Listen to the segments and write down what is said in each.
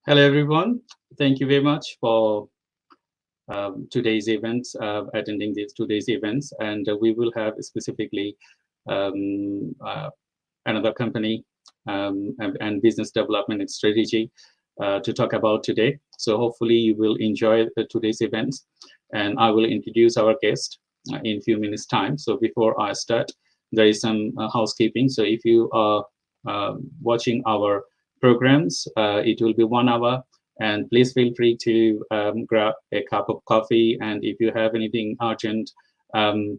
Hello, everyone. Thank you very much for today's events, attending these today's events. And we will have specifically um, uh, another company and business development and strategy to talk about today. So hopefully you will enjoy today's events. And I will introduce our guest in a few minutes time. So before I start, there is some housekeeping. So if you are watching our programs, it will be 1 hour, and please feel free to grab a cup of coffee. And if you have anything urgent,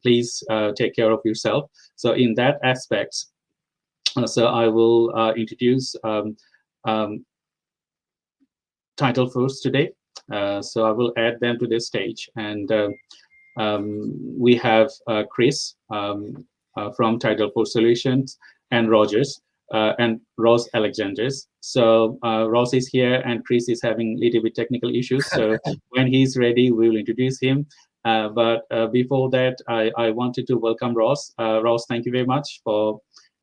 please take care of yourself. So in that aspect, so I will introduce um, title first today. So I will add them to the stage. And we have Chris from Title for Solutions, and Rogers and Ross Alexanders. So Ross is here and Chris is having a little bit technical issues. So when he's ready, we will introduce him. But before that, I wanted to welcome Ross. Ross, thank you very much for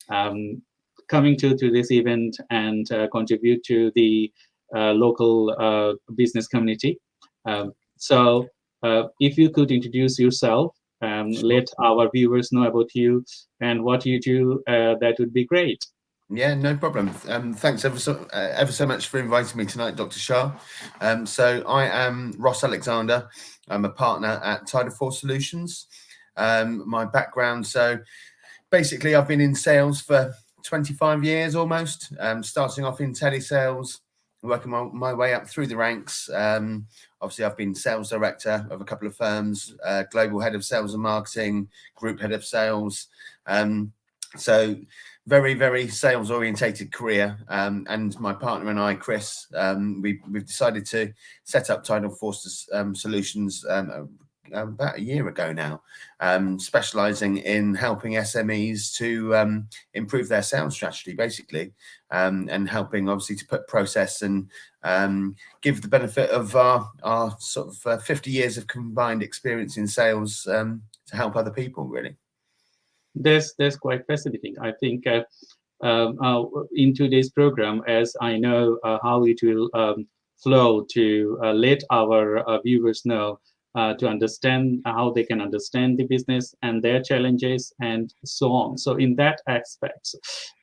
um, coming to this event and contribute to the local business community. So if you could introduce yourself, Sure. let our viewers know about you and what you do, that would be great. Yeah, no problem. Thanks ever so much for inviting me tonight, Dr. Shah. So I am Ross Alexander. I'm a partner at Tidal Force Solutions. My background, so basically I've been in sales for 25 years almost, starting off in telesales, working my way up through the ranks. Obviously, I've been sales director of a couple of firms, global head of sales and marketing, group head of sales. So very, very sales orientated career. And my partner and I, Chris, we've decided to set up Tidal Force Solutions about a year ago now, specializing in helping SMEs to improve their sales strategy, basically, and helping obviously to put process and give the benefit of our sort of 50 years of combined experience in sales to help other people, really. That's quite fascinating. I think in today's program, as I know how it will flow to let our viewers know to understand how they can understand the business and their challenges and so on. So in that aspect,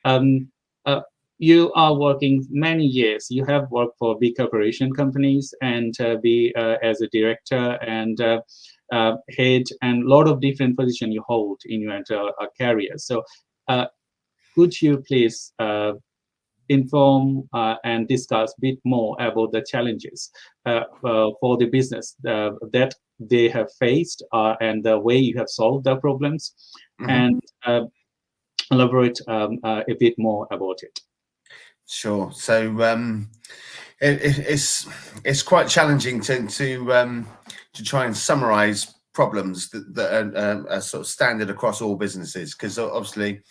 um, uh, you are working many years. You have worked for big corporation companies and be as a director and head, and a lot of different positions you hold in your entire career. So uh, could you please inform and discuss a bit more about the challenges for the business that they have faced and the way you have solved the problems, Mhm. and elaborate a bit more about it? Sure. So it's quite challenging to try and summarize problems that are sort of standard across all businesses, because obviously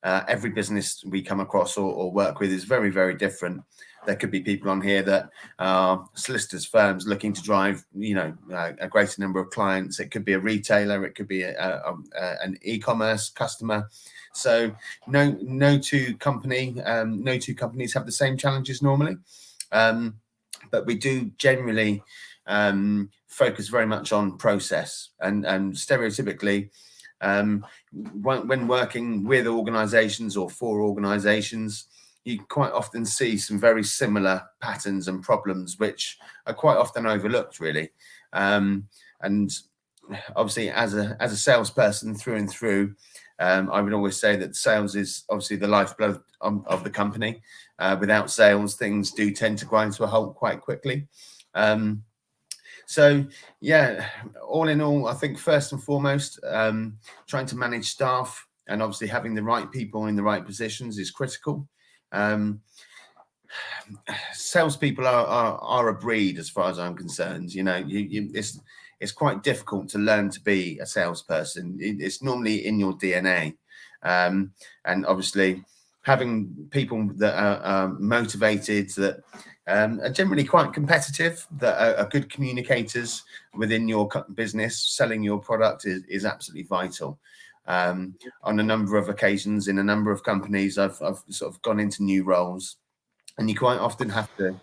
every business we come across or work with is very, very different. There could be people on here that are solicitors firms looking to drive, a greater number of clients. It could be a retailer. It could be an e-commerce customer. So no two companies have the same challenges normally, but we do generally focus very much on process and stereotypically. When working with organizations or for organizations, you quite often see some very similar patterns and problems, which are quite often overlooked, really. And obviously, as a salesperson through and through, I would always say that sales is obviously the lifeblood of the company. Without sales, things do tend to grind to a halt quite quickly. So yeah, all in all, I think first and foremost, trying to manage staff and obviously having the right people in the right positions is critical. Um, Salespeople are a breed, as far as I'm concerned. It's quite difficult to learn to be a salesperson. It's normally in your DNA, and obviously having people that are motivated, that are generally quite competitive, that are good communicators within your business, selling your product is absolutely vital. On a number of occasions in a number of companies, I've sort of gone into new roles, and you quite often have to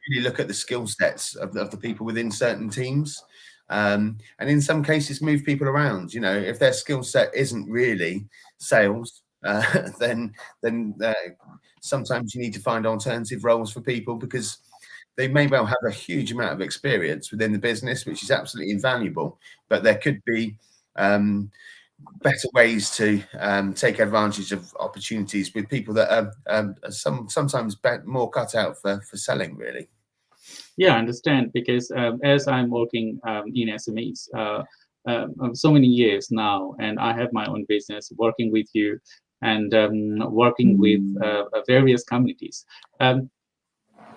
really look at the skill sets of the people within certain teams. And in some cases move people around. You know, if their skill set isn't really sales, then sometimes you need to find alternative roles for people, because they may well have a huge amount of experience within the business, which is absolutely invaluable, but there could be better ways to take advantage of opportunities with people that are sometimes more cut out for selling, really. Yeah, I understand, because as I'm working in SMEs so many years now, and I have my own business, working with you and working with various communities,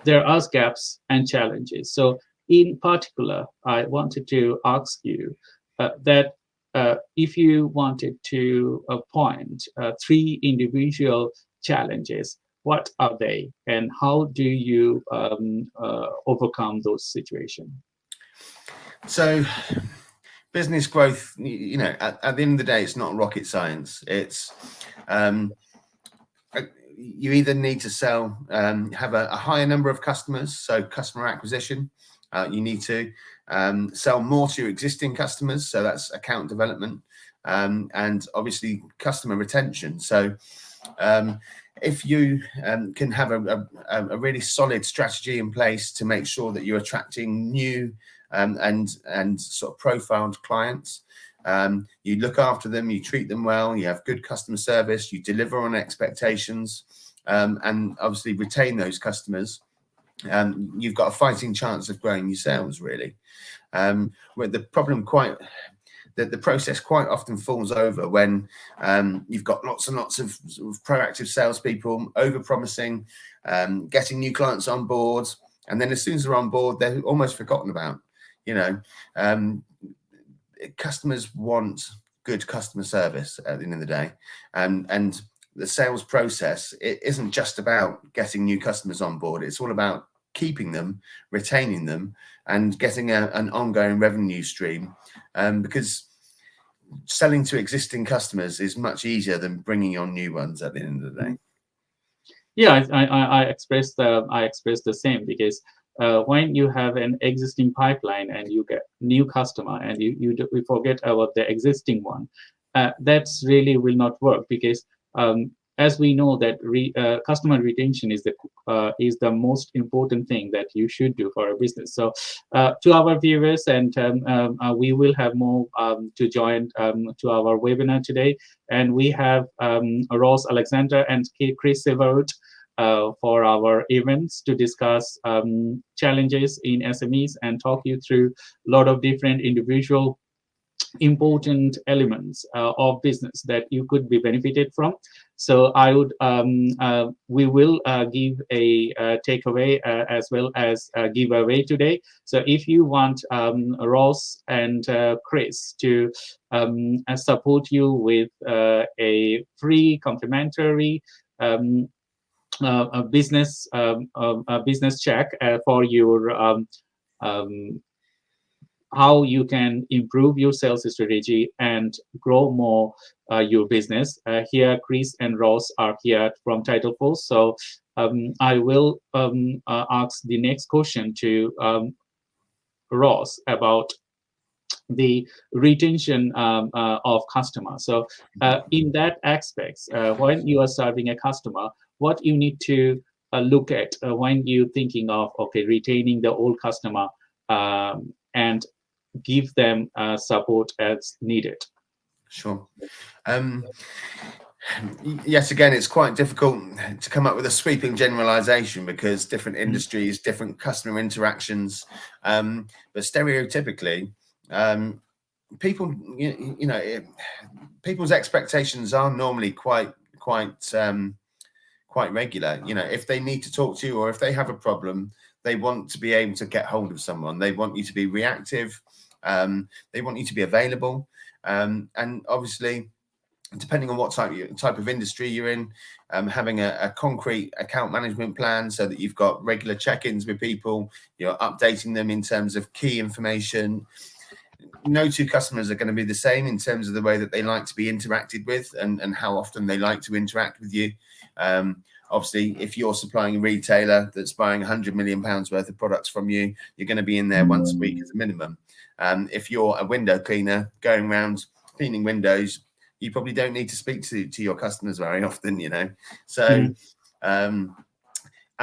there are gaps and challenges. So in particular, I wanted to ask you that if you wanted to point three individual challenges, what are they, and how do you overcome those situations? So business growth, you know, at the end of the day, it's not rocket science. It's you either need to sell, have a higher number of customers, so customer acquisition. You need to sell more to your existing customers, so that's account development, and obviously customer retention. So if you can have a really solid strategy in place to make sure that you're attracting new and sort of profiled clients, you look after them, you treat them well, you have good customer service, you deliver on expectations, and obviously retain those customers, you've got a fighting chance of growing your sales, really. Where the problem the process quite often falls over when you've got lots and lots of sort of proactive salespeople over-promising, getting new clients on board, and then as soon as they're on board, they're almost forgotten about. You know, customers want good customer service at the end of the day, and the sales process, it isn't just about getting new customers on board. It's all about keeping them, retaining them, and getting an ongoing revenue stream, because selling to existing customers is much easier than bringing on new ones at the end of the day. Yeah, I express the same, because when you have an existing pipeline and you get new customer and you forget about the existing one, that's really will not work, because as we know that customer retention is the most important thing that you should do for a business. So to our viewers, and we will have more to join to our webinar today, and we have Ross Alexander and Chris Silverwood for our events to discuss challenges in SMEs and talk you through a lot of different individual important elements of business that you could be benefited from. So I would we will give a takeaway as well as a giveaway today. So if you want Ross and Chris to support you with a free complimentary a business check for your how you can improve your sales strategy and grow more your business. Here, Chris and Ross are here from Title Force. So I will ask the next question to Ross about the retention of customers. So in that aspect, when you are serving a customer, what you need to look at when you're thinking of, okay, retaining the old customer and give them support as needed. Sure. Yes, again, it's quite difficult to come up with a sweeping generalization, because different industries, different customer interactions, but stereotypically, people, you know, people's expectations are normally quite regular. You know, if they need to talk to you or if they have a problem, they want to be able to get hold of someone. They want you to be reactive. They want you to be available. And obviously, depending on what type of industry you're in, having a concrete account management plan so that you've got regular check-ins with people, you're updating them in terms of key information. No two customers are going to be the same in terms of the way that they like to be interacted with and how often they like to interact with you. Obviously, if you're supplying a retailer that's buying £100 million worth of products from you, you're going to be in there once a week as a minimum. If you're a window cleaner going around cleaning windows, you probably don't need to speak to your customers very often, you know. So at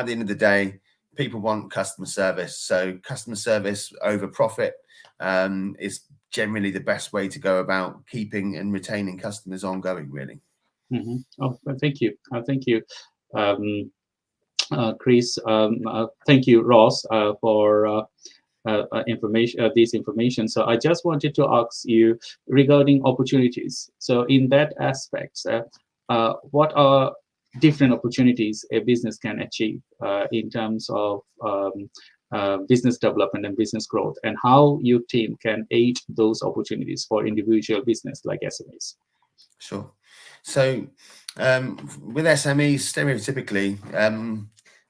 the end of the day, people want customer service. So customer service over profit is generally the best way to go about keeping and retaining customers ongoing, really. Oh, thank you. Thank you, Chris. Thank you, Ross, for this information. So I just wanted to ask you regarding opportunities. So in that aspect, what are different opportunities a business can achieve in terms of business development and business growth, and how your team can aid those opportunities for individual business like SMEs? Sure. So with SMEs, stereotypically,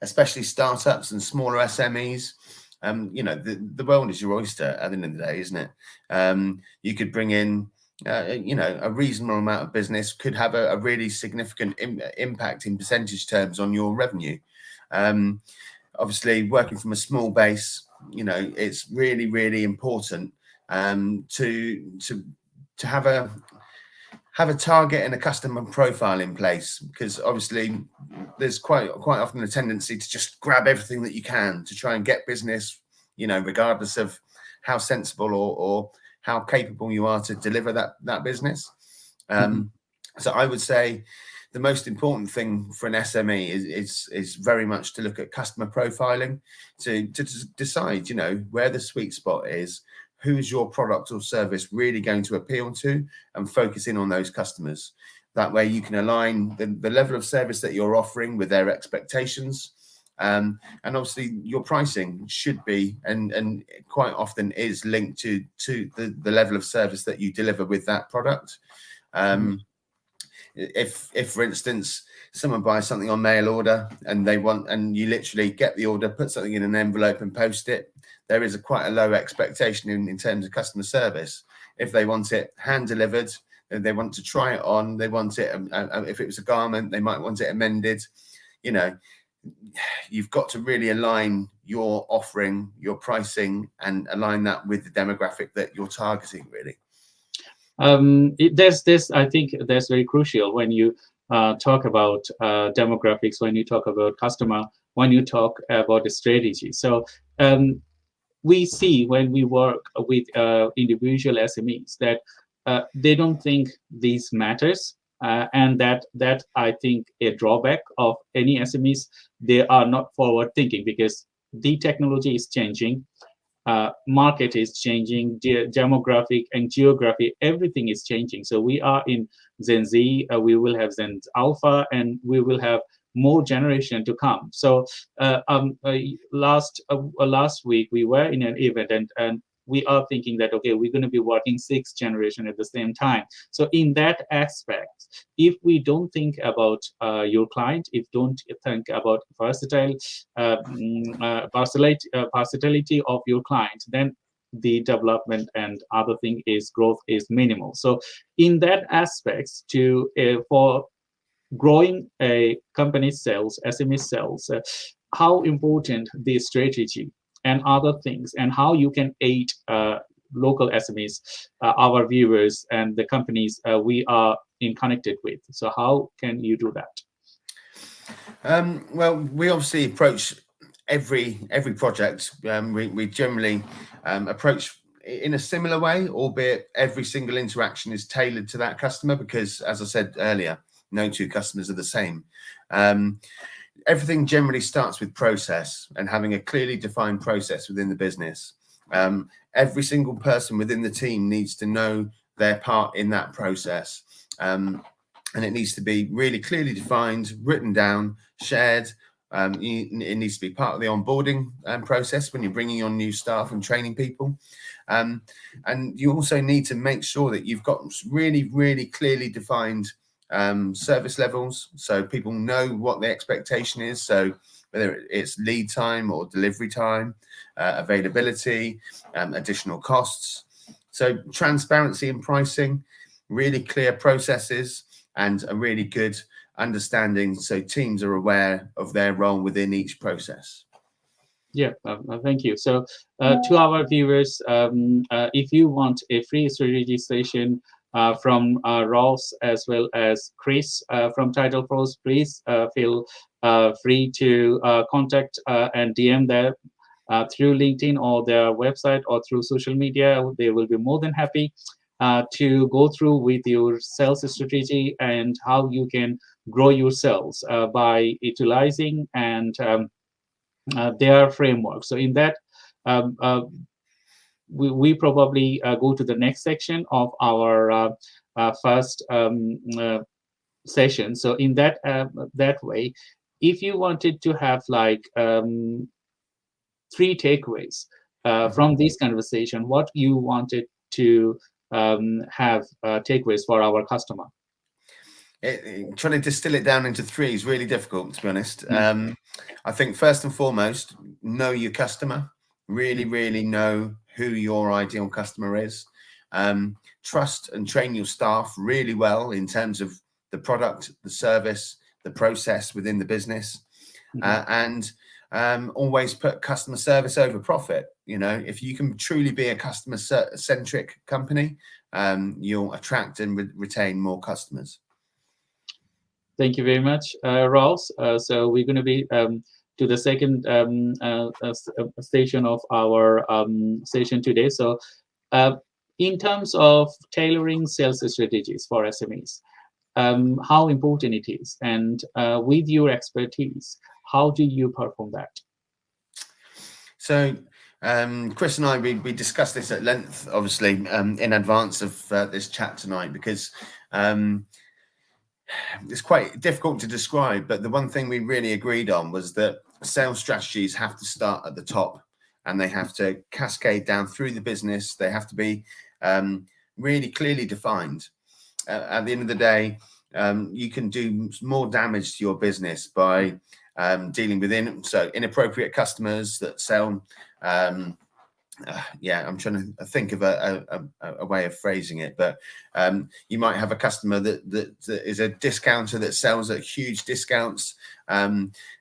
especially startups and smaller SMEs, you know, the world is your oyster at the end of the day, isn't it? You could bring in, you know, a reasonable amount of business, could have a really significant impact in percentage terms on your revenue. Obviously, working from a small base, you know, it's really, really important to have a target and a customer profile in place, because obviously there's quite often a tendency to just grab everything that you can to try and get business, you know, regardless of how sensible or how capable you are to deliver that business. So I would say the most important thing for an SME is very much to look at customer profiling, to decide, you know, where the sweet spot is, who's your product or service really going to appeal to, and focus in on those customers. That way you can align the level of service that you're offering with their expectations. And obviously your pricing should be, and quite often is, linked to the level of service that you deliver with that product. If for instance someone buys something on mail order and you literally get the order, put something in an envelope and post it, there is quite a low expectation in terms of customer service. If they want it hand delivered, they want to try it on, they want it, if it was a garment, they might want it amended. You know, you've got to really align your offering, your pricing, and align that with the demographic that you're targeting, really. There's this, I think that's very crucial when you talk about demographics, when you talk about customer, when you talk about the strategy. So we see when we work with individual SMEs that they don't think this matters, and that I think a drawback of any SMEs. They are not forward thinking because the technology is changing. Market is changing, demographic and geography, everything is changing. So we are in Gen Z, we will have Gen Alpha, and we will have more generation to come. So last week we were in an event, and we are thinking that, okay, we're going to be working 6 generations at the same time. So in that aspect, if we don't think about your client, if don't think about versatility of your client, then the development and other thing is growth is minimal. So in that aspects, for growing a company sales, SME sales, how important the strategy and other things, and how you can aid local SMEs, our viewers, and the companies we are connected with. So how can you do that? Well, we obviously approach every project. We generally approach in a similar way, albeit every single interaction is tailored to that customer, because, as I said earlier, no two customers are the same. Everything generally starts with process and having a clearly defined process within the business. Every single person within the team needs to know their part in that process. And it needs to be really clearly defined, written down, shared. It needs to be part of the onboarding process when you're bringing on new staff and training people. And you also need to make sure that you've got really, really clearly defined service levels, so people know what the expectation is. So whether it's lead time or delivery time, availability, additional costs. So transparency in pricing, really clear processes, and a really good understanding so teams are aware of their role within each process. Yeah, thank you. So, to our viewers, if you want a free strategy session from Ross as well as Chris from Title Pros, please feel free to contact and DM them through LinkedIn or their website or through social media. They will be more than happy to go through with your sales strategy and how you can grow your sales by utilizing and their framework. So in that, um, uh, we probably go to the next section of our first session. So in that way, if you wanted to have like three takeaways from this conversation, what you wanted to have takeaways for our customer? Trying to distill it down into three is really difficult, to be honest. I think first and foremost, know your customer. Really know who your ideal customer is. Trust and train your staff really well in terms of the product, the service, the process within the business, and always put customer service over profit. You know, if you can truly be a customer centric company, you'll attract and retain more customers. Thank you very much, Ross. So we're going to be to the second station of our session today. So in terms of tailoring sales strategies for SMEs, how important it is, and with your expertise, how do you perform that? So Chris and I, we discussed this at length, obviously, in advance of this chat tonight, because it's quite difficult to describe, but the one thing we really agreed on was that sales strategies have to start at the top and they have to cascade down through the business. They have to be really clearly defined. At the end of the day, you can do more damage to your business by dealing with inappropriate customers that sell. I'm trying to think of a way of phrasing it, but you might have a customer that is a discounter that sells at huge discounts,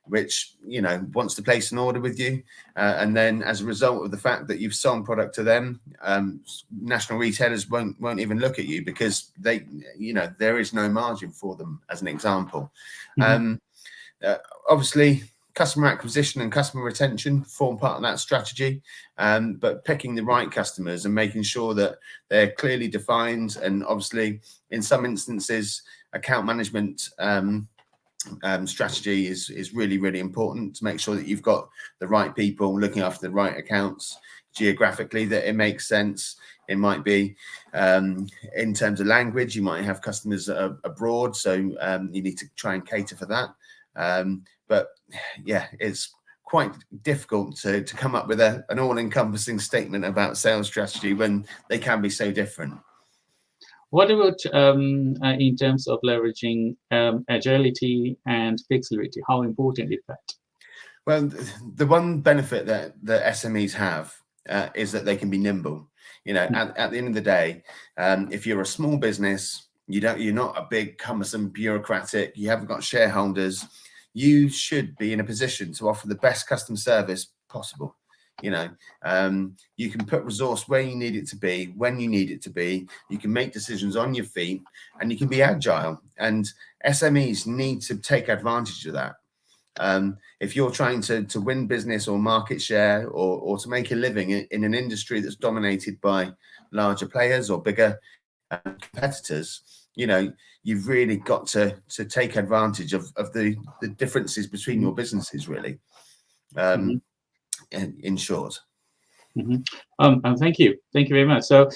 which, you know, wants to place an order with you, and then as a result of the fact that you've sold product to them, national retailers won't even look at you because they, you know, there is no margin for them, as an example. Obviously, customer acquisition and customer retention form part of that strategy, but picking the right customers and making sure that they're clearly defined, and obviously in some instances account management strategy is really important to make sure that you've got the right people looking after the right accounts geographically, that it makes sense. It might be in terms of language, you might have customers abroad, so you need to try and cater for that. But yeah, it's quite difficult to come up with an all-encompassing statement about sales strategy when they can be so different. What about in terms of leveraging agility and flexibility? How important is that? Well, the one benefit that the SMEs have is that they can be nimble. You know, at the end of the day, if you're a small business, you're not a big, cumbersome, bureaucratic, you haven't got shareholders, you should be in a position to offer the best customer service possible. You know, you can put resource where you need it to be, when you need it to be. You can make decisions on your feet, and you can be agile. And SMEs need to take advantage of that. If you're trying to win business or market share, or to make a living in an industry that's dominated by larger players or bigger competitors, you know, you've really got to take advantage of the differences between your businesses, really. In short. Thank you very much. So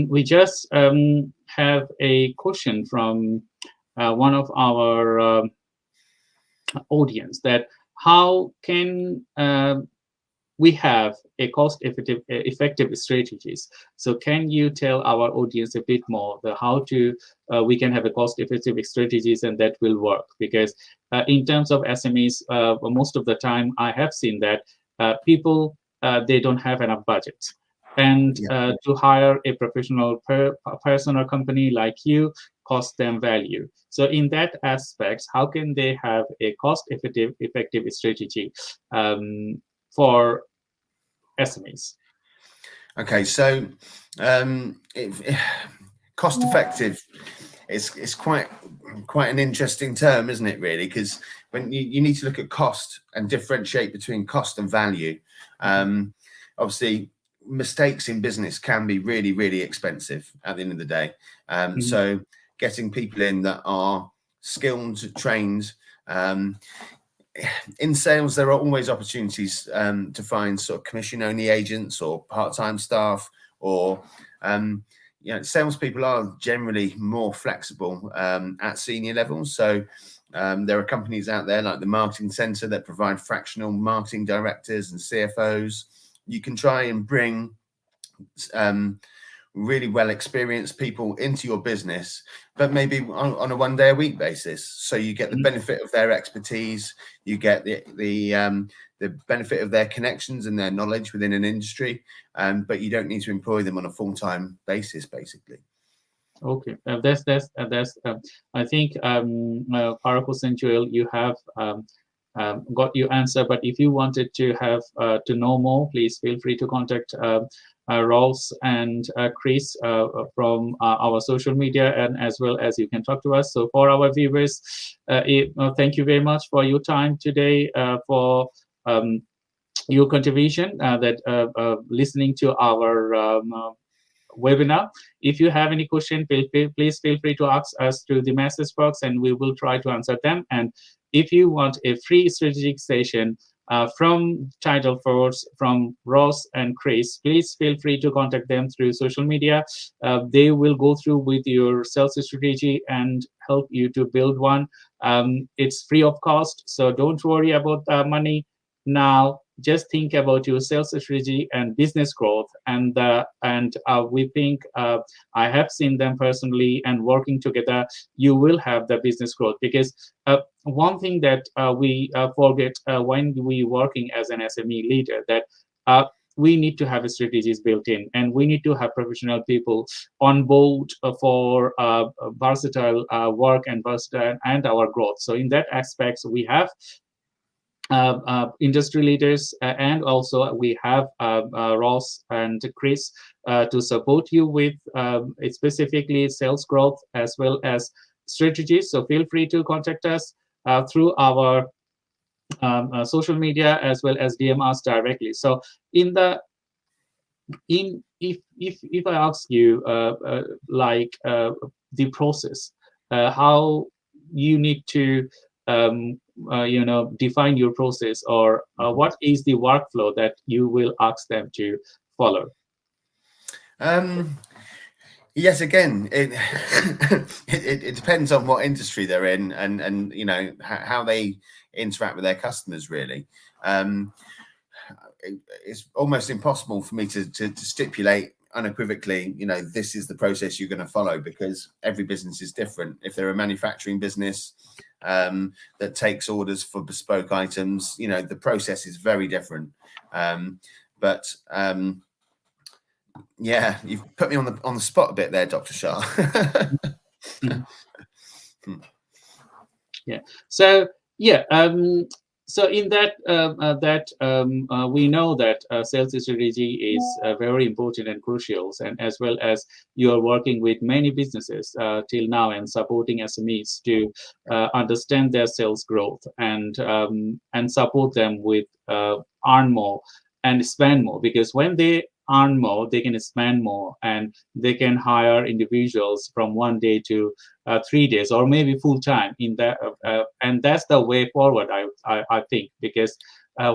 we just have a question from one of our audience, that how can we have a effective strategies. So can you tell our audience a bit more how to we can have a cost-effective strategies and that will work? Because in terms of SMEs, most of the time I have seen that people they don't have enough budget, and to hire a professional person or company like you cost them value. So in that aspect, how can they have a cost effective strategy for SMEs? Okay, so cost effective it's quite an interesting term, isn't it, really? Because when you need to look at cost and differentiate between cost and value. Obviously, mistakes in business can be really, really expensive at the end of the day. So getting people in that are skilled, trained. In sales, there are always opportunities to find sort of commission-only agents or part-time staff, or salespeople are generally more flexible at senior levels. So there are companies out there like the Marketing Centre that provide fractional marketing directors and CFOs. You can try and bring really well experienced people into your business, but maybe on a 1 day a week basis. So you get the benefit of their expertise, you get the benefit of their connections and their knowledge within an industry, but you don't need to employ them on a full-time basis, basically. Okay, that's I think Paraco Central, you have got your answer. But if you wanted to have to know more, please feel free to contact Ross and Chris from our social media, and as well as you can talk to us. So for our viewers, thank you very much for your time today, for your contribution, that listening to our webinar. If you have any question, please feel free to ask us through the message box, and we will try to answer them. And if you want a free strategic session from Tidal Force, from Ross and Chris, please feel free to contact them through social media. They will go through with your sales strategy and help you to build one. It's free of cost, so don't worry about money now. Just think about your sales strategy and business growth, and we think, I have seen them personally, and working together, you will have the business growth. Because one thing that we forget when we working as an SME leader, that we need to have strategies built in, and we need to have professional people on board for versatile work and versatile and our growth. So in that aspect, we have industry leaders, and also we have Ross and Chris to support you with specifically sales growth as well as strategies. So feel free to contact us through our social media, as well as DM us directly. So if I ask you like the process, how you need to define your process, or what is the workflow that you will ask them to follow? Yes, again, it it depends on what industry they're in, and how they interact with their customers, really. It's almost impossible for me to stipulate unequivocally, this is the process you're going to follow, because every business is different. If they're a manufacturing business that takes orders for bespoke items, the process is very different. But yeah, you've put me on the spot a bit there, Dr. Shah. Yeah. So yeah. So in that we know that sales strategy is very important and crucial, and as well as you are working with many businesses till now and supporting SMEs to understand their sales growth, and support them with earn more and spend more, because when they earn more, they can spend more, and they can hire individuals from 1 day to 3 days, or maybe full time in that, and that's the way forward, I think, because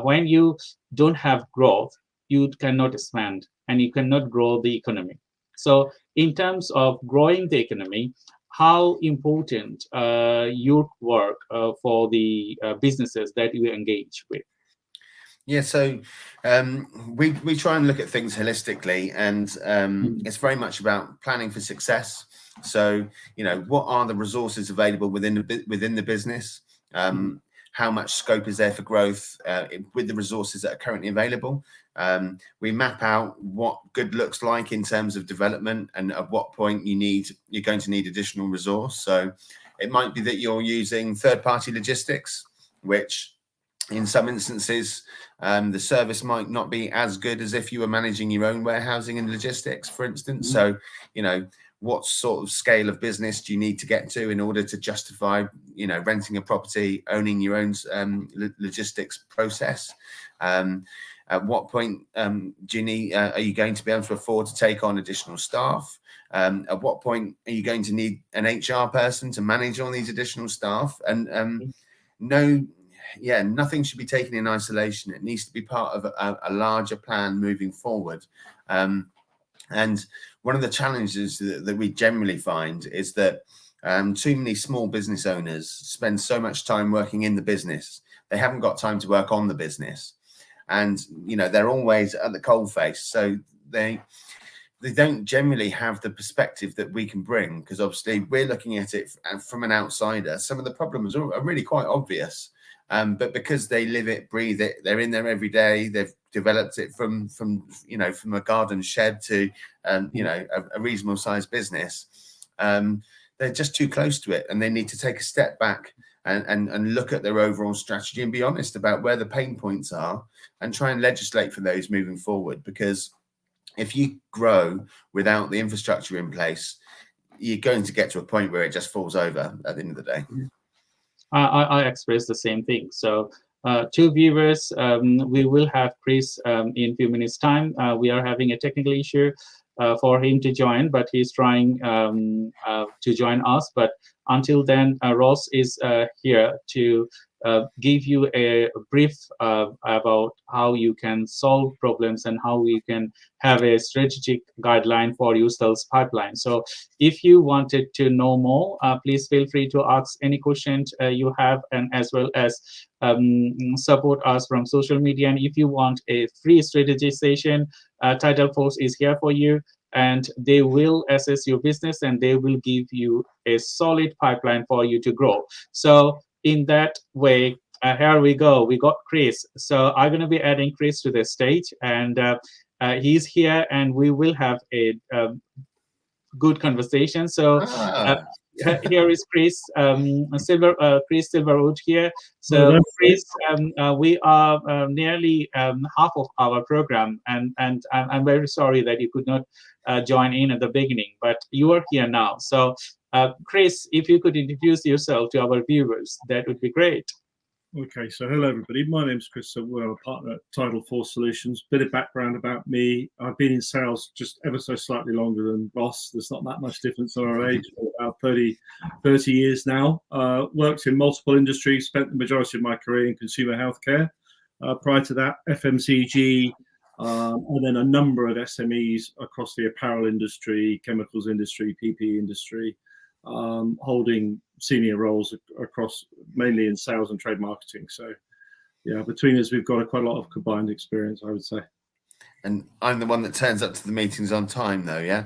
when you don't have growth, you cannot spend, and you cannot grow the economy. So in terms of growing the economy, how important your work for the businesses that you engage with? Yeah, so we try and look at things holistically, and it's very much about planning for success. So what are the resources available within the business? how much scope is there for growth with the resources that are currently available. We map out what good looks like in terms of development, and at what point you're going to need additional resource. So it might be that you're using third-party logistics, which in some instances, the service might not be as good as if you were managing your own warehousing and logistics, for instance. So, what sort of scale of business do you need to get to in order to justify, renting a property, owning your own logistics process? At what point do you need? Are you going to be able to afford to take on additional staff? At what point are you going to need an HR person to manage all these additional staff? And nothing should be taken in isolation. It needs to be part of a larger plan moving forward. And one of the challenges that we generally find is that too many small business owners spend so much time working in the business, they haven't got time to work on the business. And, they're always at the coalface. So they don't generally have the perspective that we can bring, because obviously we're looking at it from an outsider. Some of the problems are really quite obvious. But because they live it, breathe it, they're in there every day. They've developed it from a garden shed to, a reasonable sized business. They're just too close to it, and they need to take a step back and look at their overall strategy and be honest about where the pain points are and try and legislate for those moving forward. Because if you grow without the infrastructure in place, you're going to get to a point where it just falls over at the end of the day. I express the same thing. So to viewers, we will have Chris in a few minutes time. We are having a technical issue for him to join, but he's trying to join us. But until then, Ross is here to give you a brief about how you can solve problems and how we can have a strategic guideline for your sales pipeline. So if you wanted to know more, please feel free to ask any questions you have, and as well as support us from social media. And if you want a free strategy session, Tidal Force is here for you, and they will assess your business and they will give you a solid pipeline for you to grow. So in that way, here we go. We got Chris. So I'm going to be adding Chris to the stage, and he's here, and we will have a good conversation. So here is Chris Chris Silverwood here. So Chris, we are nearly half of our program, and I'm very sorry that you could not join in at the beginning, but you are here now. So Chris, if you could introduce yourself to our viewers, that would be great. Okay, so hello everybody. My name's Chris Silverwood. I'm a partner at Tidal Force Solutions. Bit of background about me. I've been in sales just ever so slightly longer than Ross. There's not that much difference on our age, for about 30 years now. Worked in multiple industries, spent the majority of my career in consumer healthcare. Prior to that, FMCG, and then a number of SMEs across the apparel industry, chemicals industry, PPE industry, holding senior roles across mainly in sales and trade marketing. So yeah, between us, we've got quite a lot of combined experience, I would say. And I'm the one that turns up to the meetings on time, though, yeah?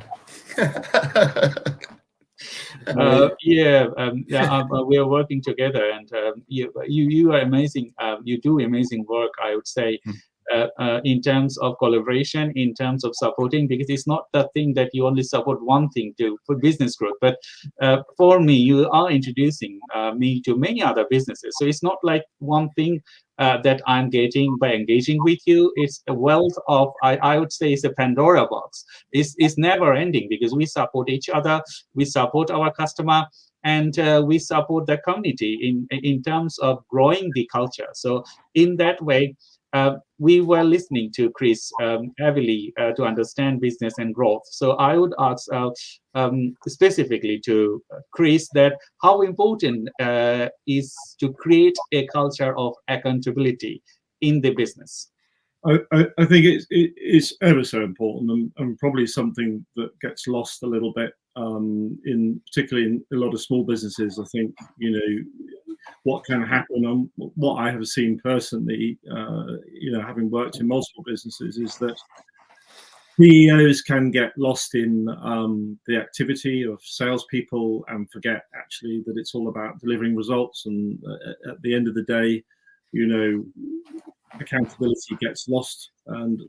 We are working together, and you are amazing. You do amazing work, I would say. In terms of collaboration, in terms of supporting, because it's not the thing that you only support one thing for business growth, but for me, you are introducing me to many other businesses. So it's not like one thing that I'm getting by engaging with you. It's a wealth of, I would say, it's a Pandora box. It's never ending, because we support each other, we support our customer, and we support the community in terms of growing the culture. So in that way, we were listening to Chris heavily to understand business and growth. So I would ask specifically to Chris that how important is to create a culture of accountability in the business. I think it's ever so important, and probably something that gets lost a little bit, particularly in a lot of small businesses. I think, what can happen, and what I have seen personally, having worked in multiple businesses, is that CEOs can get lost in the activity of salespeople and forget actually that it's all about delivering results. And at the end of the day, you know, accountability gets lost, and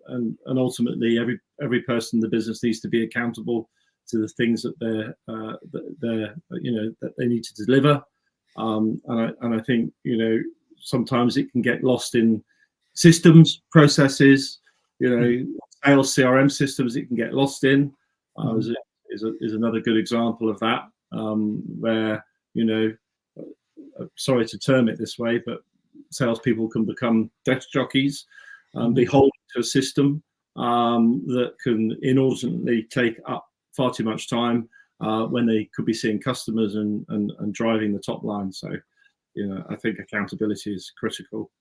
ultimately every person in the business needs to be accountable to the things that they're you know, that they need to deliver. And I think, you know, sometimes it can get lost in systems, processes, you know, sales CRM systems. It can get lost in. Is another good example of that, where, you know, sorry to term it this way, but salespeople can become desk jockeys and beholden to a system that can inordinately take up far too much time when they could be seeing customers and driving the top line. So, you know, I think accountability is critical.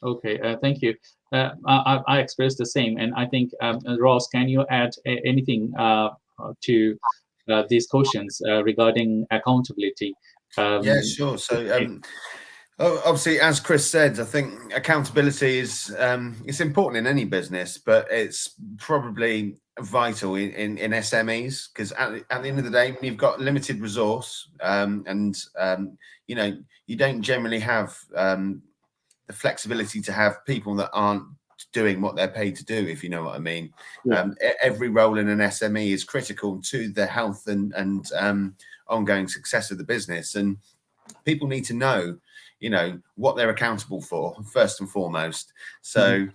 Okay, thank you. I express the same, and I think Ross, can you add anything to these questions regarding accountability? Yeah, sure. So obviously, as Chris said, I think accountability is it's important in any business, but it's probably vital in SMEs, because at the end of the day, when you've got limited resource and you know, you don't generally have the flexibility to have people that aren't doing what they're paid to do, if you know what I mean. Yeah. Every role in an SME is critical to the health and ongoing success of the business, and people need to know, you know, what they're accountable for first and foremost. So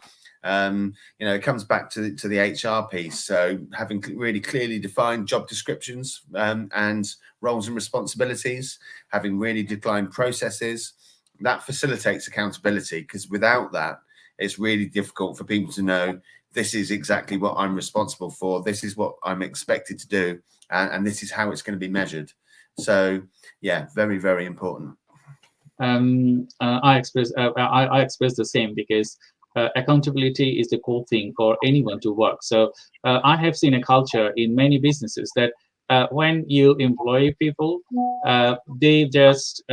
you know, it comes back to the HR piece. So having really clearly defined job descriptions and roles and responsibilities, having really defined processes, that facilitates accountability, because without that, it's really difficult for people to know, this is exactly what I'm responsible for, this is what I'm expected to do, and this is how it's going to be measured. So yeah, very, very important. I express the same, because accountability is the core thing for anyone to work. So I have seen a culture in many businesses that when you employ people, they just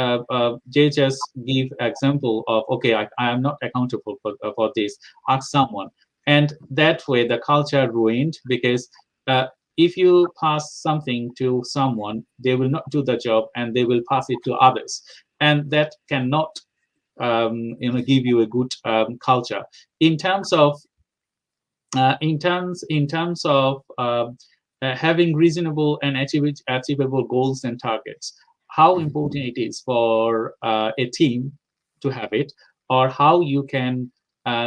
give example of, okay, I am not accountable for this. Ask someone, and that way the culture ruined, because if you pass something to someone, they will not do the job and they will pass it to others, and that cannot you know, give you a good culture in terms of having reasonable and achievable goals and targets. How important it is for a team to have it, or how you can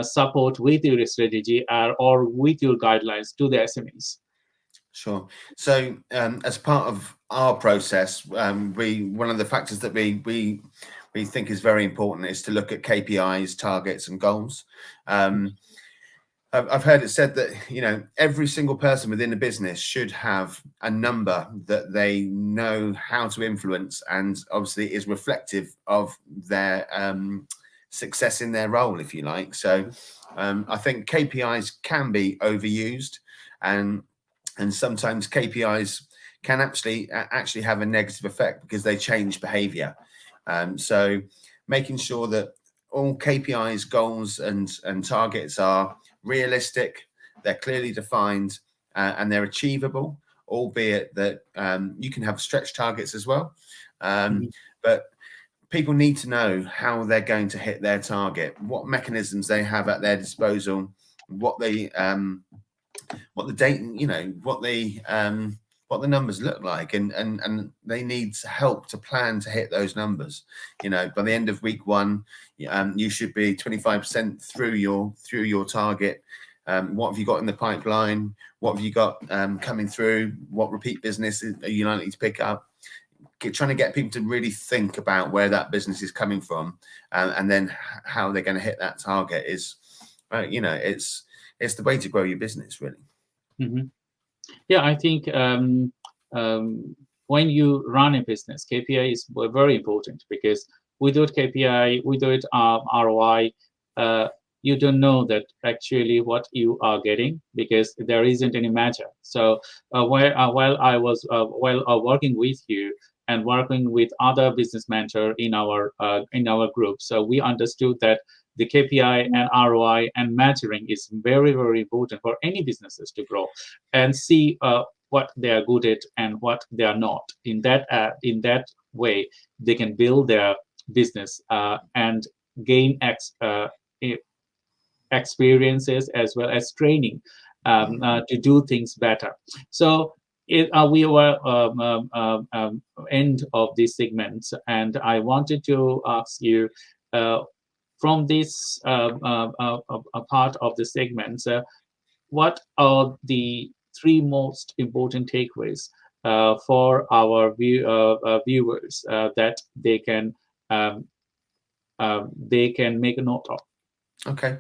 support with your strategy or with your guidelines to the SMEs. Sure. So as part of our process, one of the factors that we think is very important is to look at KPIs, targets, and goals. I've heard it said that, you know, every single person within a business should have a number that they know how to influence, and obviously is reflective of their success in their role, if you like. So I think KPIs can be overused, and sometimes KPIs can actually have a negative effect because they change behavior. So making sure that all KPIs, goals, and targets are realistic, they're clearly defined, and they're achievable, albeit that you can have stretch targets as well. But people need to know how they're going to hit their target, what mechanisms they have at their disposal, what the date, you know, what the numbers look like, and they need help to plan to hit those numbers. You know, by the end of week one, you should be 25% through your target. What have you got in the pipeline? What have you got coming through? What repeat business are you likely to pick up? Trying to get people to really think about where that business is coming from, and then how they're going to hit that target is, you know, it's the way to grow your business, really. Yeah, I think when you run a business, KPI is very important, because without KPI, without ROI, you don't know that actually what you are getting, because there isn't any measure. So while I was working with you and working with other business mentors in our group, so we understood that the KPI and ROI and measuring is very, very important for any businesses to grow and see what they are good at and what they are not. In that way, they can build their business and gain experiences as well as training to do things better. So we were end of this segment, and I wanted to ask you from this part of the segment, what are the three most important takeaways for our viewers that they can make a note of? Okay,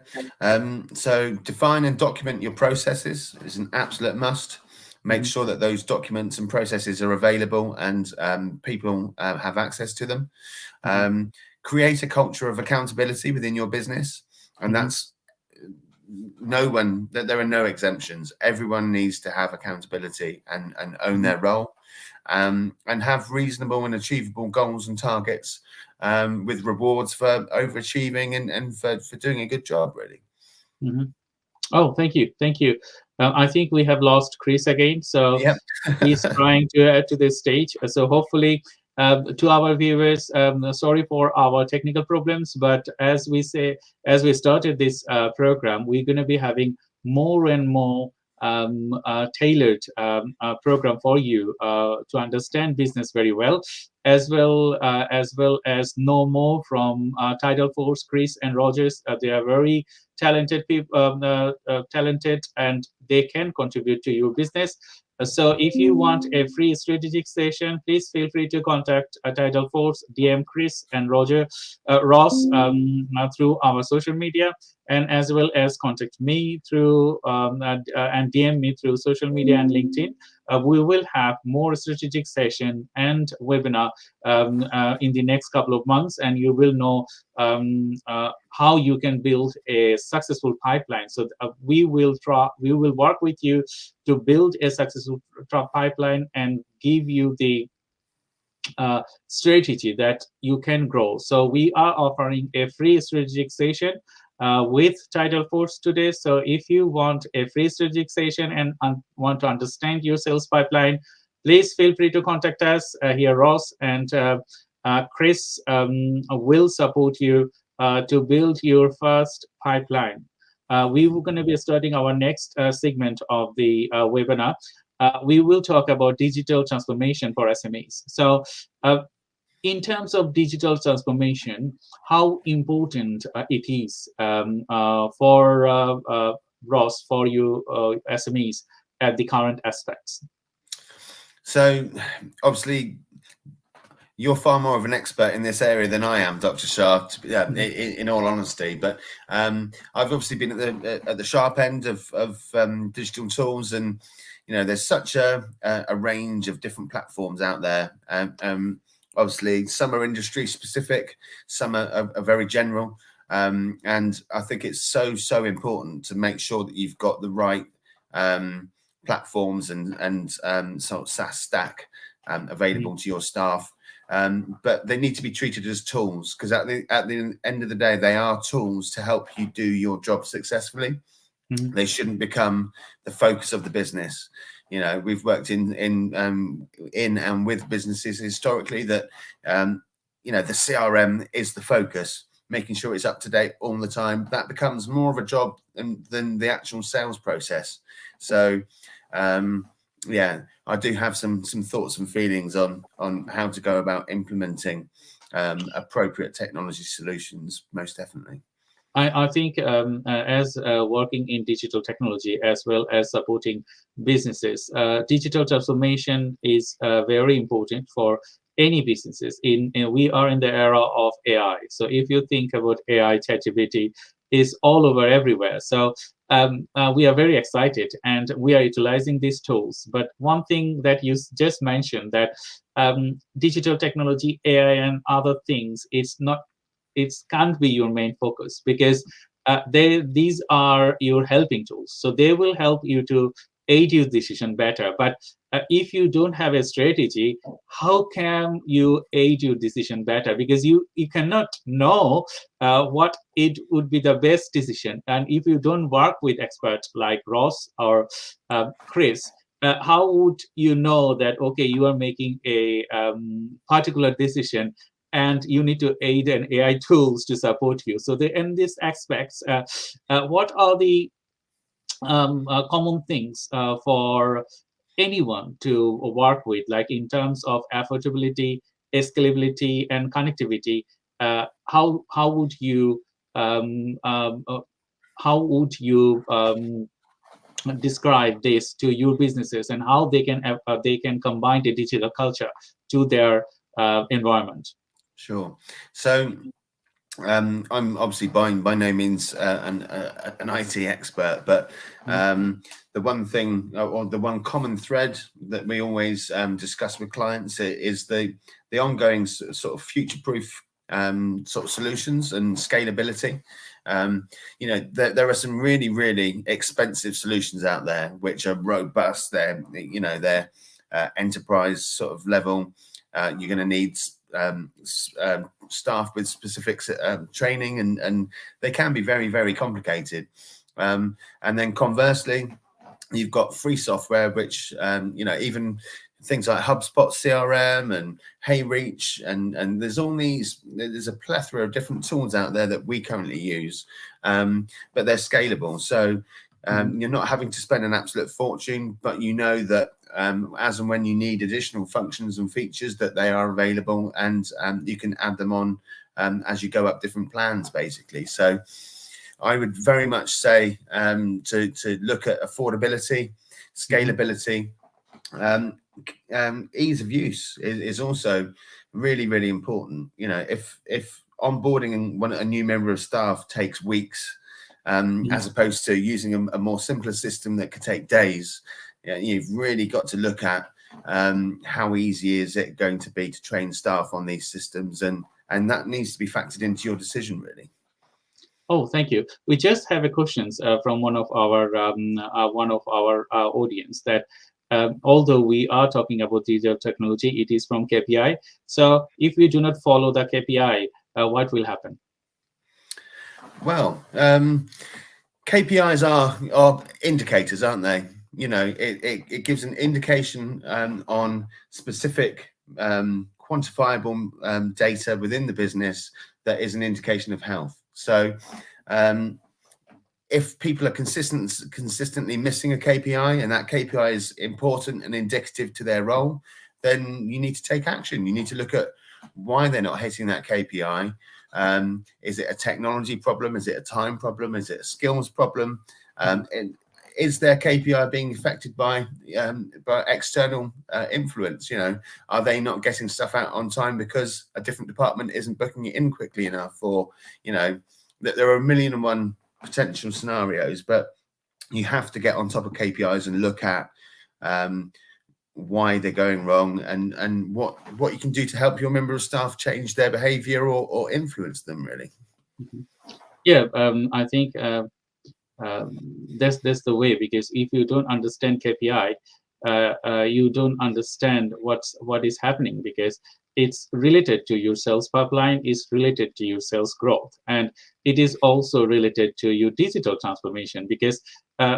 so define and document your processes is an absolute must. Make sure that those documents and processes are available and people have access to them. Create a culture of accountability within your business, and that's there are no exemptions. Everyone needs to have accountability and own their role, and have reasonable and achievable goals and targets with rewards for overachieving and for doing a good job, really. Oh, thank you. I think we have lost Chris again, so Yep. he's trying to add to the stage. So hopefully, to our viewers, sorry for our technical problems, but as we started this program, we're going to be having more and more tailored program for you to understand business very well, as well as know more from Tidal Force, Chris and Rogers. They are very talented people, talented, and they can contribute to your business. So if you want a free strategic session, please feel free to contact Tidal Force, DM Chris and Ross through our social media, and as well as contact me through and DM me through social media and LinkedIn. We will have more strategic session and webinar in the next couple of months, and you will know how you can build a successful pipeline. So we will work with you to build a successful pipeline and give you the strategy that you can grow. So we are offering a free strategic session with Tidal Force today. So if you want a free strategic session and want to understand your sales pipeline, please feel free to contact us here. Ross and Chris will support you to build your first pipeline. We were going to be starting our next segment of the webinar. We will talk about digital transformation for SMEs. So in terms of digital transformation, how important it is for Ross, for you SMEs at the current aspects? So obviously, you're far more of an expert in this area than I am, Dr. Shah, in all honesty. But I've obviously been at the sharp end of digital tools, and there's such a range of different platforms out there. Obviously, some are industry specific, some are very general, and I think it's so important to make sure that you've got the right platforms and sort of SaaS stack available to your staff. But they need to be treated as tools, because at the end of the day, they are tools to help you do your job successfully. They shouldn't become the focus of the business. We've worked in and with businesses historically that the CRM is the focus, making sure it's up to date all the time. That becomes more of a job than the actual sales process. So yeah, I do have some thoughts and feelings on how to go about implementing appropriate technology solutions, most definitely. I think as working in digital technology as well as supporting businesses, digital transformation is very important for any businesses. We are in the era of AI. So if you think about AI, ChatGPT is all over everywhere. So we are very excited and we are utilizing these tools. But one thing that you just mentioned, that digital technology, AI and other things, it can't be your main focus, because these are your helping tools. So they will help you to aid your decision better. But if you don't have a strategy, how can you aid your decision better? Because you cannot know what it would be the best decision. And if you don't work with experts like Ross or Chris, how would you know that, okay, you are making a particular decision and you need to aid an AI tools to support you? So in these aspects, what are the common things for anyone to work with, like in terms of affordability, scalability, and connectivity? How would you um, um, uh, how would you describe this to your businesses, and how they can combine the digital culture to their environment? Sure. So I'm obviously by no means an IT expert, but the one thing, or the one common thread that we always discuss with clients is the ongoing sort of future-proof sort of solutions and scalability. You know, there are some really expensive solutions out there which are robust. They're, you know, they're enterprise sort of level. You're going to need staff with specific training, and they can be very complicated. And then conversely, you've got free software, which you know, even things like HubSpot CRM and HeyReach, and there's a plethora of different tools out there that we currently use, but they're scalable. So you're not having to spend an absolute fortune, but you know that as and when you need additional functions and features, that they are available, and you can add them on as you go up different plans, basically. So I would very much say to look at affordability, scalability, ease of use is also really important. You know, if onboarding a new member of staff takes weeks, as opposed to using a more simpler system that could take days, you've really got to look at how easy is it going to be to train staff on these systems, and that needs to be factored into your decision, really. Oh, thank you. We just have a questions from one of our audience that although we are talking about digital technology, it is from KPI. So if we do not follow the KPI, what will happen? Well, KPIs are indicators, aren't they? You know, it gives an indication on specific quantifiable data within the business that is an indication of health. So if people are consistently missing a KPI, and that KPI is important and indicative to their role, then you need to take action. You need to look at why they're not hitting that KPI. Is it a technology problem? Is it a time problem? Is it a skills problem? And is their KPI being affected by external influence? You know, are they not getting stuff out on time because a different department isn't booking it in quickly enough? Or, you know, that there are 1,000,001 potential scenarios, but you have to get on top of KPIs and look at why they're going wrong, and what you can do to help your member of staff change their behavior or influence them, really. Yeah, I think that's the way, because if you don't understand KPI, you don't understand what is happening, because it's related to your sales pipeline, is related to your sales growth, and it is also related to your digital transformation. Because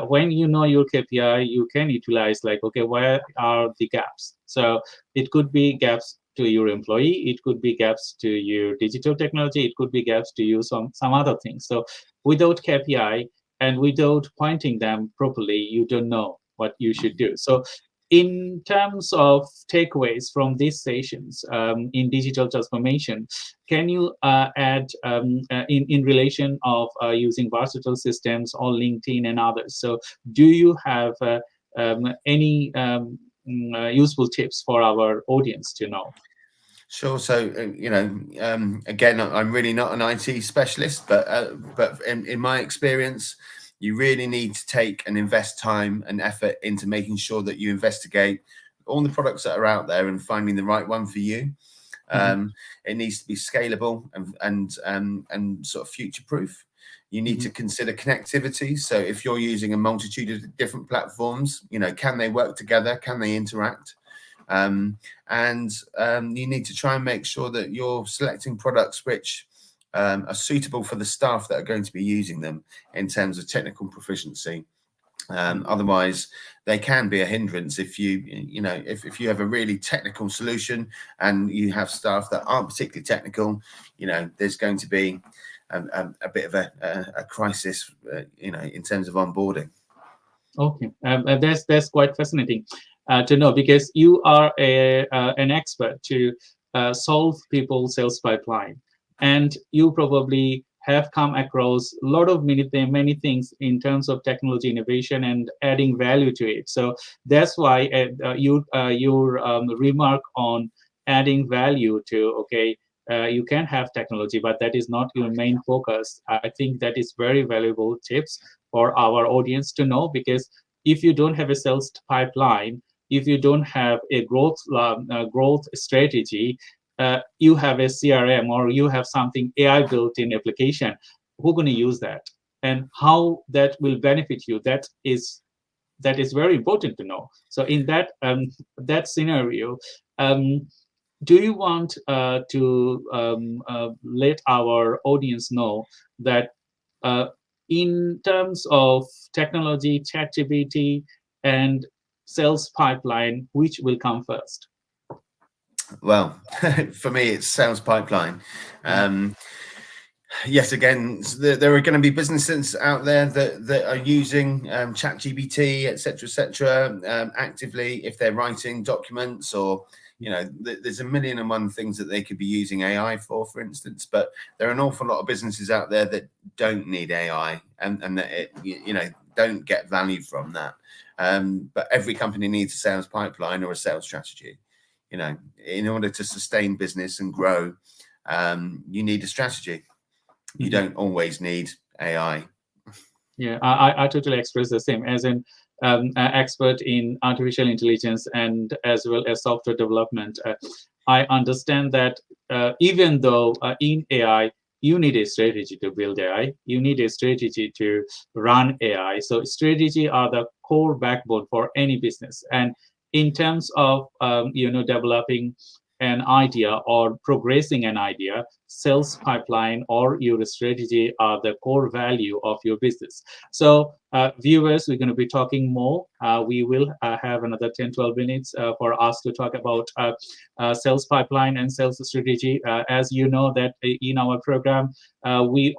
when you know your KPI, you can utilize, like, okay, where are the gaps? So it could be gaps to your employee, it could be gaps to your digital technology, it could be gaps to you some other things. So without KPI and without pointing them properly, you don't know what you should do. So in terms of takeaways from these sessions in digital transformation, can you add in relation of using versatile systems on LinkedIn and others? So do you have any useful tips for our audience to know? Sure. So, you know, again, I'm really not an IT specialist, but in my experience, you really need to take and invest time and effort into making sure that you investigate all the products that are out there and finding the right one for you. It needs to be scalable and sort of future proof. You need to consider connectivity. So if you're using a multitude of different platforms, can they work together? Can they interact? And you need to try and make sure that you're selecting products which are suitable for the staff that are going to be using them in terms of technical proficiency. Otherwise, they can be a hindrance if if you have a really technical solution and you have staff that aren't particularly technical. There's going to be a bit of a crisis, in terms of onboarding. Okay, that's quite fascinating to know, because you are an expert to solve people's sales pipeline, and you probably have come across a lot of many things in terms of technology innovation and adding value to it. So that's why your remark on adding value to, okay, you can have technology, but that is not your main focus. I think that is very valuable tips for our audience to know, because if you don't have a sales pipeline, if you don't have a growth strategy, you have a CRM or you have something AI built-in application, who's going to use that and how that will benefit you? That is very important to know. So in that scenario, do you want to let our audience know that in terms of technology, ChatGPT, and sales pipeline, which will come first? Well, for me, it's sales pipeline. Yes, again, there are going to be businesses out there that are using ChatGPT, etc., actively if they're writing documents, or there's a million and one things that they could be using AI for instance. But there are an awful lot of businesses out there that don't need AI and that don't get value from that. But every company needs a sales pipeline or a sales strategy. In order to sustain business and grow, you need a strategy. You don't always need AI. Yeah, I totally express the same. As an expert in artificial intelligence and as well as software development, I understand that even though in AI, you need a strategy to build AI, you need a strategy to run AI. So strategy are the core backbone for any business. And in terms of developing an idea or progressing an idea, sales pipeline or your strategy are the core value of your business. So viewers, we're going to be talking more. We will have another 10-12 minutes for us to talk about sales pipeline and sales strategy. As you know that in our program, we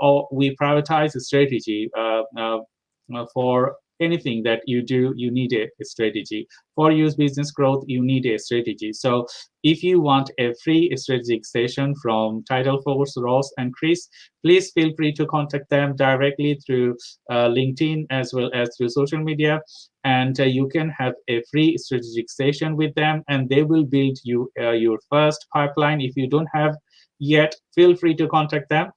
prioritize a strategy for anything that you do. You need a strategy. For your business growth, you need a strategy. So if you want a free strategic session from Tidal Force, Ross and Chris, please feel free to contact them directly through LinkedIn as well as through social media. And you can have a free strategic session with them, and they will build you your first pipeline. If you don't have yet, feel free to contact them,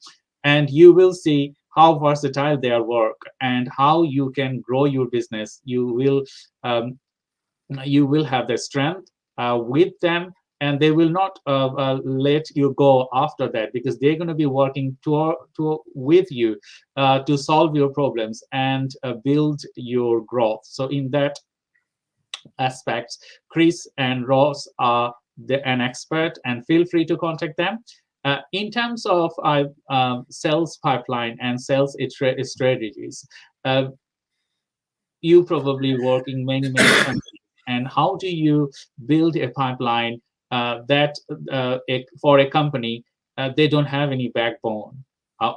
and you will see how versatile their work and how you can grow your business. You will have the strength with them, and they will not let you go after that, because they're going to be working with you to solve your problems and build your growth. So in that aspect, Chris and Ross are an expert, and feel free to contact them. In terms of sales pipeline and sales strategies, you probably work in many companies. And how do you build a pipeline that for a company, they don't have any backbone,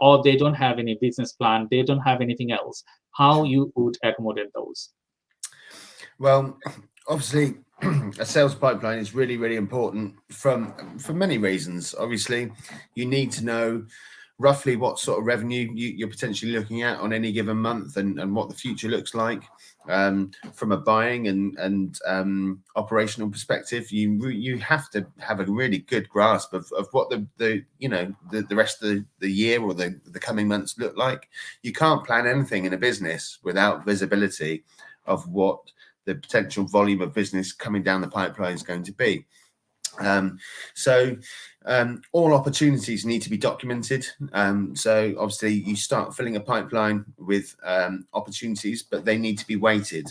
or they don't have any business plan, they don't have anything else? How you would accommodate those? Well, obviously, a sales pipeline is really, really important for many reasons. Obviously, you need to know roughly what sort of revenue you're potentially looking at on any given month, and what the future looks like from a buying and operational perspective. You have to have a really good grasp of what the rest of the year or the coming months look like. You can't plan anything in a business without visibility of what the potential volume of business coming down the pipeline is going to be. So all opportunities need to be documented. So obviously you start filling a pipeline with opportunities, but they need to be weighted,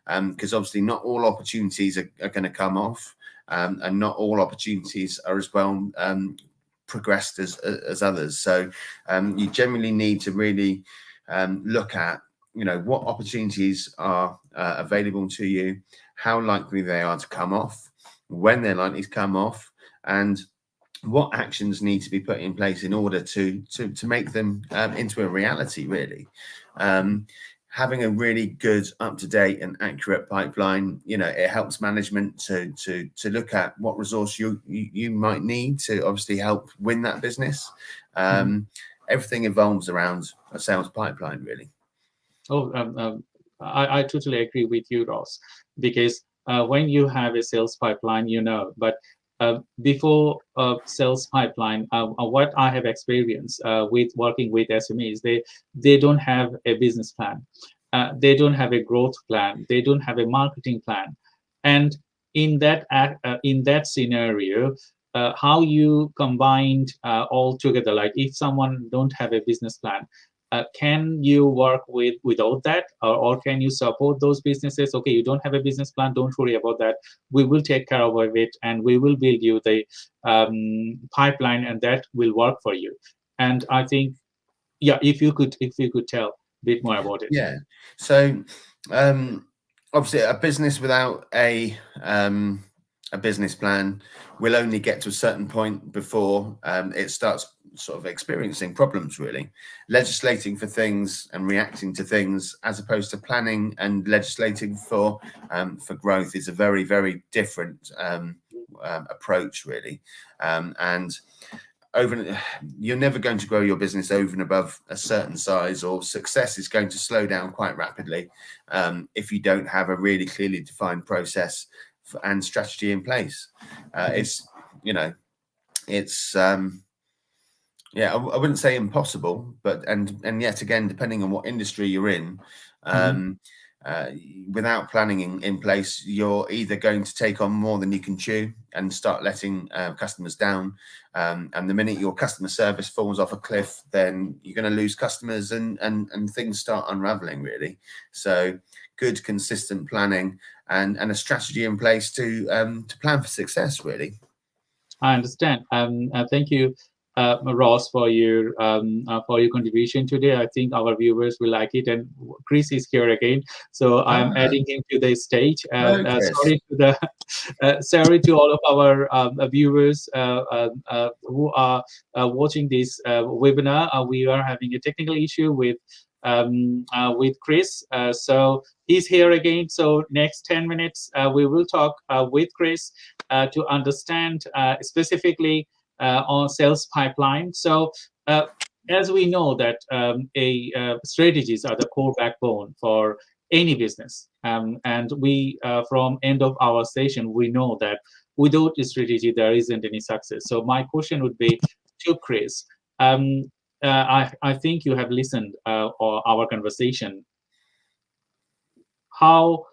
because obviously not all opportunities are going to come off, and not all opportunities are as well progressed as others. So you generally need to really look at, you know, what opportunities are available to you, how likely they are to come off, when they're likely to come off, and what actions need to be put in place in order to make them into a reality, really. Having a really good, up-to-date and accurate pipeline, you know, it helps management to look at what resource you might need to obviously help win that business. Everything evolves around a sales pipeline, really. Oh, I totally agree with you, Ross, because when you have a sales pipeline, you know, but before sales pipeline, what I have experienced with working with SMEs, they don't have a business plan, they don't have a growth plan, they don't have a marketing plan, and in that scenario, how you combined all together, like if someone don't have a business plan, can you work without that, or can you support those businesses? Okay, you don't have a business plan, don't worry about that, we will take care of it, and we will build you the pipeline, and that will work for you. And I think, yeah, if you could tell a bit more about it. Yeah. So obviously a business without a business plan will only get to a certain point before it starts sort of experiencing problems, really. Legislating for things and reacting to things, as opposed to planning and legislating for growth, is a very, very different approach, really. And you're never going to grow your business over and above a certain size, or success is going to slow down quite rapidly if you don't have a really clearly defined process and strategy in place. It's, you know, it's yeah, I wouldn't say impossible, but and yet again, depending on what industry you're in, without planning in place, you're either going to take on more than you can chew and start letting customers down, and the minute your customer service falls off a cliff, then you're going to lose customers, and things start unraveling, really. So good, consistent planning and a strategy in place to plan for success, really. I understand. Thank you, Ross, for your contribution today. I think our viewers will like it, and Chris is here again, so I'm adding him to the stage. Sorry to the sorry to all of our viewers who are watching this webinar. We are having a technical issue with Chris, so he's here again. So next 10 minutes, we will talk with Chris to understand specifically on sales pipeline. So as we know that strategies are the core backbone for any business, and we from end of our session, we know that without a strategy there isn't any success. So my question would be to Chris. I think you have listened or our conversation, how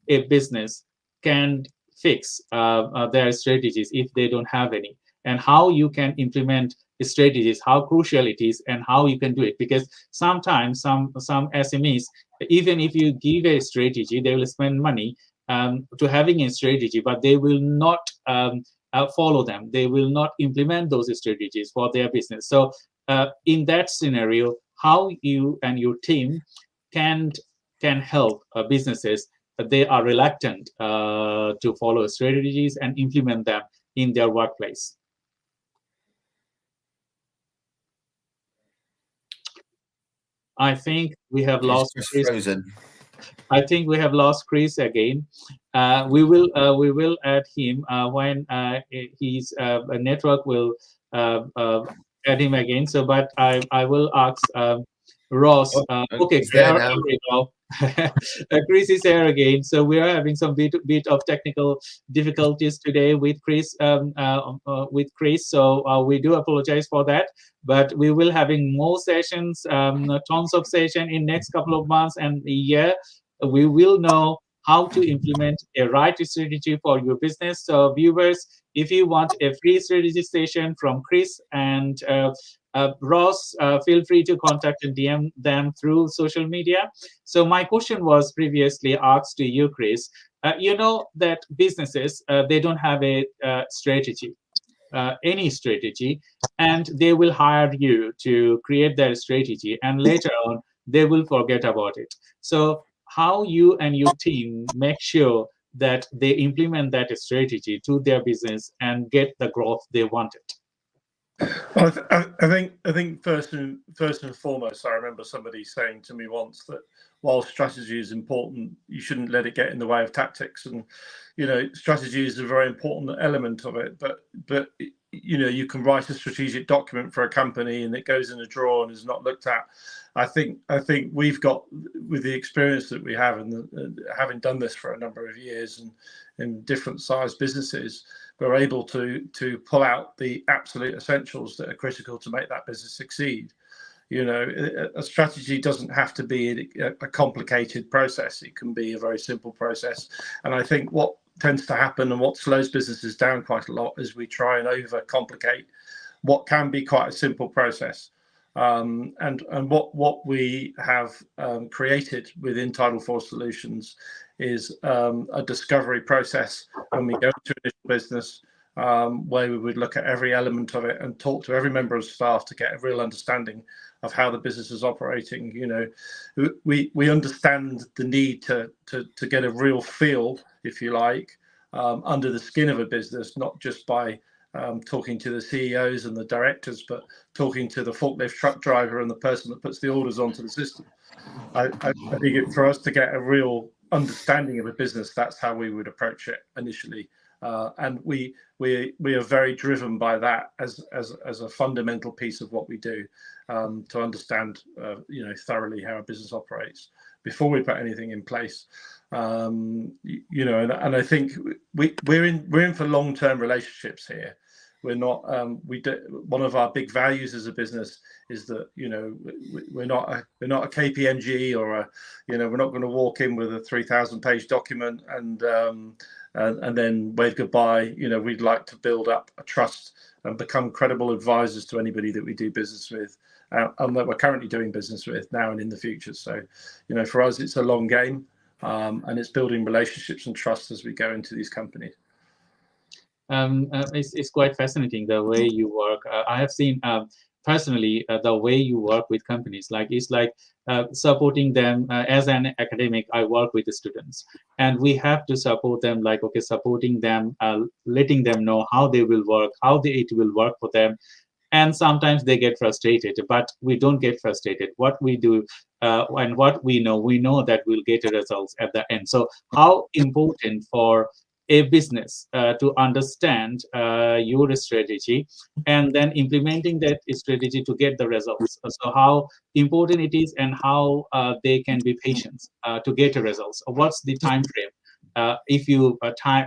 a business can fix their strategies if they don't have any, and how you can implement strategies, how crucial it is, and how you can do it. Because sometimes some SMEs, even if you give a strategy, they will spend money to having a strategy, but they will not follow them. They will not implement those strategies for their business. So in that scenario, how you and your team can help businesses that they are reluctant to follow strategies and implement them in their workplace. I think we have lost Chris. I think we have lost Chris again. We will add him when his network will add him again. So, but I will ask Ross. Okay, there we go. Chris is here again. So we are having some bit of technical difficulties today with Chris. So we do apologize for that. But we will having more sessions, tons of session in next couple of months and a year. We will know how to implement a right strategy for your business. So viewers, if you want a free strategy session from Chris and Ross, feel free to contact and DM them through social media. So my question was previously asked to you, Chris. You know that businesses, they don't have a strategy, any strategy, and they will hire you to create their strategy, and later on they will forget about it. So how you and your team make sure that they implement that strategy to their business and get the growth they wanted? I think first and foremost, I remember somebody saying to me once that while strategy is important, you shouldn't let it get in the way of tactics. And strategy is a very important element of it. But you can write a strategic document for a company and it goes in a drawer and is not looked at. I think we've got, with the experience that we have and having done this for a number of years and in different sized businesses, we're able to pull out the absolute essentials that are critical to make that business succeed. A strategy doesn't have to be a complicated process. It can be a very simple process. And I think what tends to happen and what slows businesses down quite a lot is we try and overcomplicate what can be quite a simple process. And what we have created within Tidal Force Solutions is a discovery process when we go to initial business, where we would look at every element of it and talk to every member of staff to get a real understanding of how the business is operating. We understand the need to get a real feel, if you like, under the skin of a business, not just by talking to the CEOs and the directors, but talking to the forklift truck driver and the person that puts the orders onto the system. I think for us to get a real understanding of a business, that's how we would approach it initially. And we are very driven by that as a fundamental piece of what we do, to understand thoroughly how a business operates before we put anything in place. And I think we're in for long-term relationships here. We're not. One of our big values as a business is that we're not a KPMG or we're not going to walk in with a 3,000-page document and then wave goodbye. We'd like to build up a trust and become credible advisors to anybody that we do business with, and that we're currently doing business with now and in the future. So, for us, it's a long game, and it's building relationships and trust as we go into these companies. It's quite fascinating the way you work. I have seen personally the way you work with companies. It's like supporting them as an academic. I work with the students, and we have to support them. Supporting them, letting them know how they will work, how it will work for them. And sometimes they get frustrated, but we don't get frustrated. What we do and what we know that we'll get the results at the end. So how important for a business to understand your strategy and then implementing that strategy to get the results. So how important it is and how they can be patient to get the results. What's the time frame, if you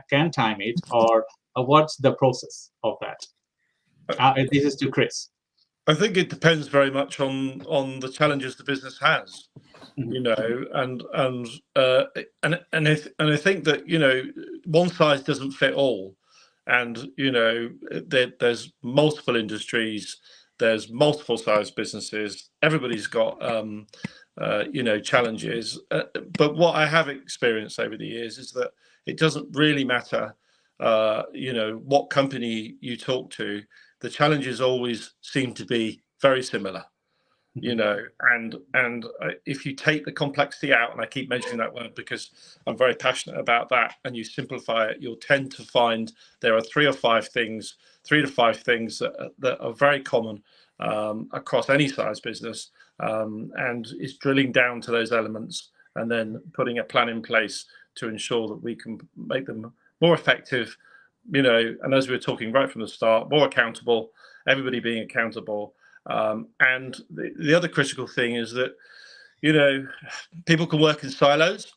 can time it, or what's the process of that? This is to Chris. I think it depends very much on the challenges the business has, and I think that one size doesn't fit all, and there's multiple industries, there's multiple size businesses, everybody's got challenges, but what I have experienced over the years is that it doesn't really matter what company you talk to. The challenges always seem to be very similar, and if you take the complexity out, and I keep mentioning that word because I'm very passionate about that, and you simplify it, you'll tend to find there are 3 to 5 things that are very common across any size business, and it's drilling down to those elements and then putting a plan in place to ensure that we can make them more effective, and as we were talking right from the start, more accountable, everybody being accountable. And the other critical thing is that, people can work in silos.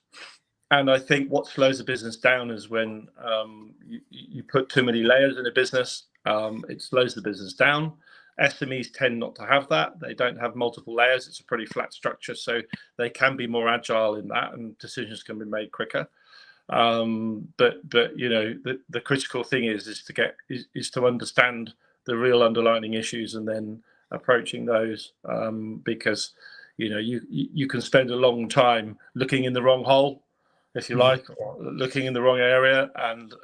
And I think what slows a business down is when you put too many layers in a business. It slows the business down. SMEs tend not to have that. They don't have multiple layers. It's a pretty flat structure, so they can be more agile in that, and decisions can be made quicker. But you know, the critical thing is to understand the real underlying issues and then approaching those, because you know, you can spend a long time looking in the wrong hole, if you like, or looking in the wrong area, and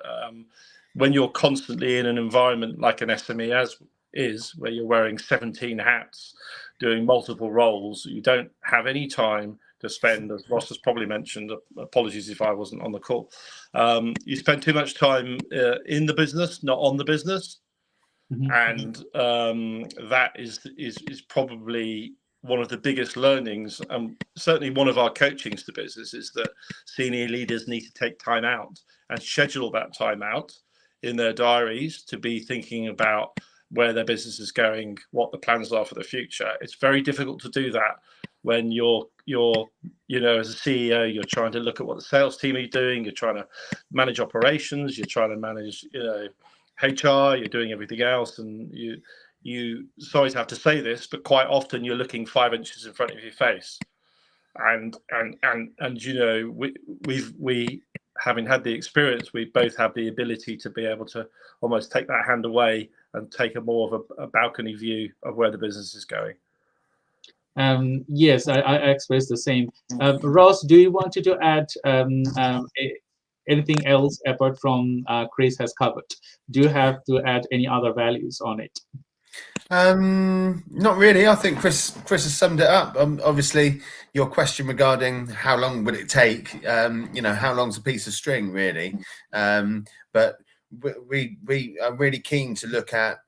when you're constantly in an environment like an SME is, where you're wearing 17 hats, doing multiple roles, you don't have any time to spend, as Ross has probably mentioned, apologies if I wasn't on the call, you spend too much time in the business, not on the business. And that is probably one of the biggest learnings, and certainly one of our coachings to business, is that senior leaders need to take time out and schedule that time out in their diaries to be thinking about where their business is going, what the plans are for the future. It's very difficult to do that when you're you know, as a CEO, you're trying to look at what the sales team are doing, you're trying to manage operations, you're trying to manage, you know, HR, you're doing everything else, and you sorry to have to say this, but quite often you're looking 5 inches in front of your face. And you know, we having had the experience, we both have the ability to be able to almost take that hand away and take a more of a balcony view of where the business is going. Yes, I express the same. Ross, do you want to add anything else apart from Chris has covered? Do you have to add any other values on it? Not really. I think Chris has summed it up. Obviously, your question regarding how long would it take, you know, how long's a piece of string, really. But we are really keen to look at,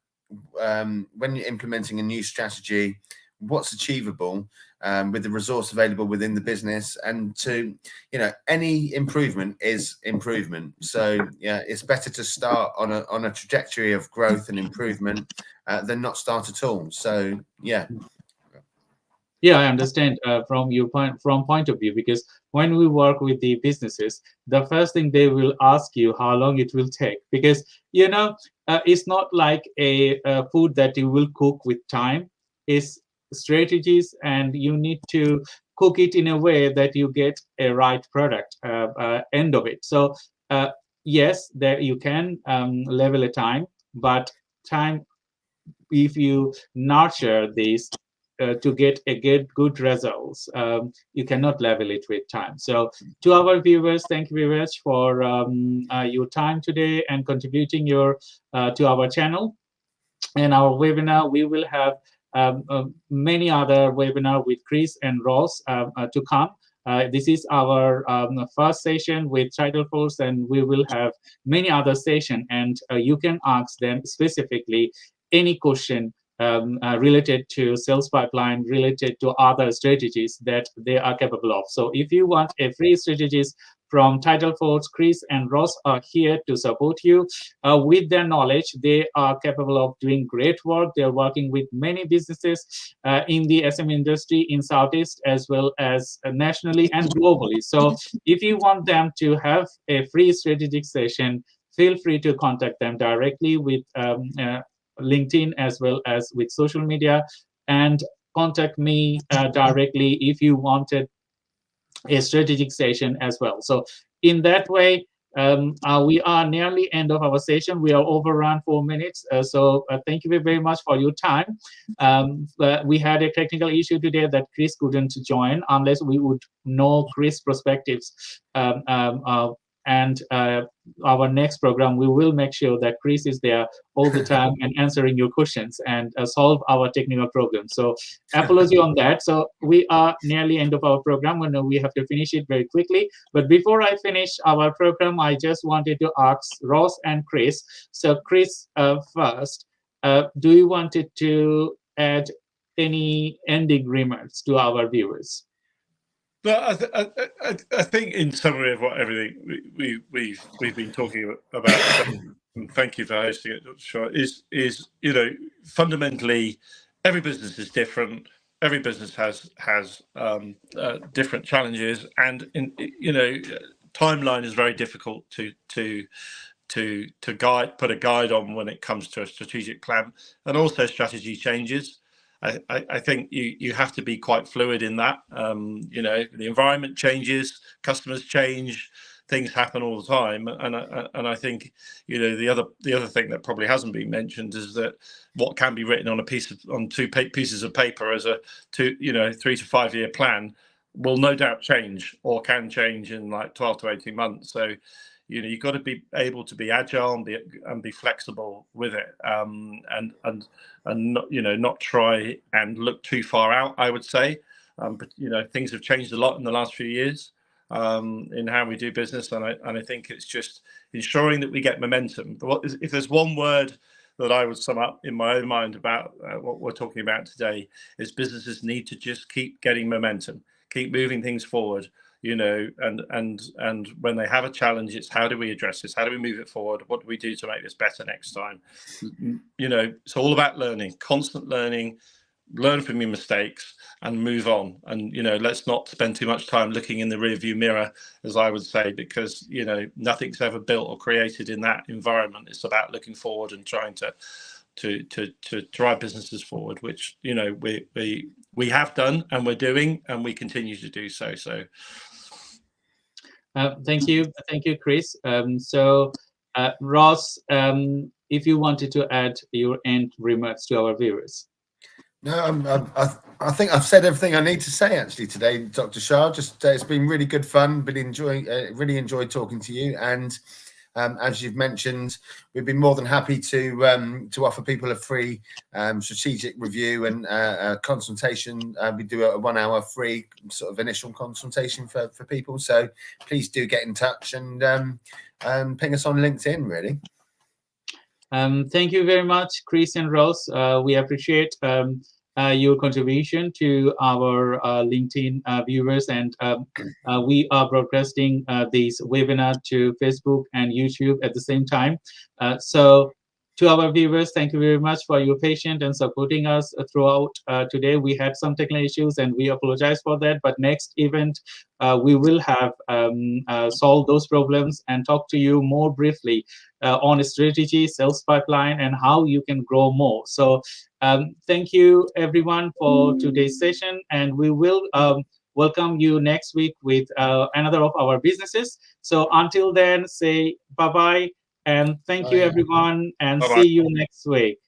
when you're implementing a new strategy, what's achievable with the resource available within the business, and to, you know, any improvement is improvement. So yeah, it's better to start on a trajectory of growth and improvement than not start at all. So yeah. Yeah, I understand from your point of view, because when we work with the businesses, the first thing they will ask you how long it will take, because, you know, it's not like a food that you will cook with time. It's strategies, and you need to cook it in a way that you get a right product end of it. So yes, there you can level a time, but time, if you nurture this to get good results, you cannot level it with time. So to our viewers, thank you very much for your time today and contributing your to our channel and our webinar. We will have many other webinar with Chris and Ross to come. This is our first session with Tidal Force, and we will have many other sessions, and you can ask them specifically any question related to sales pipeline, related to other strategies that they are capable of. So if you want a free strategist from Tidal Force, Chris and Ross are here to support you. With their knowledge, they are capable of doing great work. They're working with many businesses in the SM industry in Southeast, as well as nationally and globally. So if you want them to have a free strategic session, feel free to contact them directly with LinkedIn, as well as with social media, and contact me directly if you wanted a strategic session as well. So in that way, we are nearly end of our session. We are overrun 4 minutes. So thank you very much for your time. We had a technical issue today that Chris couldn't join, unless we would know Chris' perspectives. And our next program, we will make sure that Chris is there all the time and answering your questions and solve our technical problems. So apology on that. So we are nearly end of our program, and we have to finish it very quickly. But before I finish our program, I just wanted to ask Ross and Chris. So Chris, first, do you wanted to add any ending remarks to our viewers? But I think, in summary of what everything we've been talking about, and thank you for hosting it, Dr. Shaw, is you know, fundamentally every business is different. Every business has different challenges, and you know, timeline is very difficult to to put a guide on when it comes to a strategic plan, and also strategy changes. I think you have to be quite fluid in that. The environment changes, customers change, things happen all the time, and I think the other thing that probably hasn't been mentioned is that what can be written on two pieces of paper as a 3 to 5 year plan will no doubt change, or can change in like 12 to 18 months. So you've got to be able to be agile and be flexible with it, and not try and look too far out, I would say. But things have changed a lot in the last few years in how we do business, and I think it's just ensuring that we get momentum. If there's one word that I would sum up in my own mind about what we're talking about today, is businesses need to just keep getting momentum, keep moving things forward. And when they have a challenge, it's how do we address this? How do we move it forward? What do we do to make this better next time? It's all about learning, constant learning, learn from your mistakes and move on. And, let's not spend too much time looking in the rearview mirror, as I would say, because, nothing's ever built or created in that environment. It's about looking forward and trying to drive businesses forward, which, we have done and we're doing, and we continue to do so. So. Thank you, Chris. Ross, if you wanted to add your end remarks to our viewers. No, I think I've said everything I need to say actually today, Dr. Shah. Just it's been really good fun. Really enjoyed talking to you, and as you've mentioned, we'd be more than happy to offer people a free strategic review and consultation. We do a 1 hour free sort of initial consultation for people. So please do get in touch and ping us on LinkedIn, really. Thank you very much, Chris and Ross. We appreciate your contribution to our LinkedIn viewers, and we are broadcasting this webinar to Facebook and YouTube at the same time. So to our viewers, thank you very much for your patience and supporting us throughout today. We had some technical issues and we apologize for that, but next event we will have solved those problems and talk to you more briefly on strategy, sales pipeline, and how you can grow more. So thank you everyone for today's session, and we will welcome you next week with another of our businesses. So until then, say bye-bye. And thank you, everyone, and see you next week.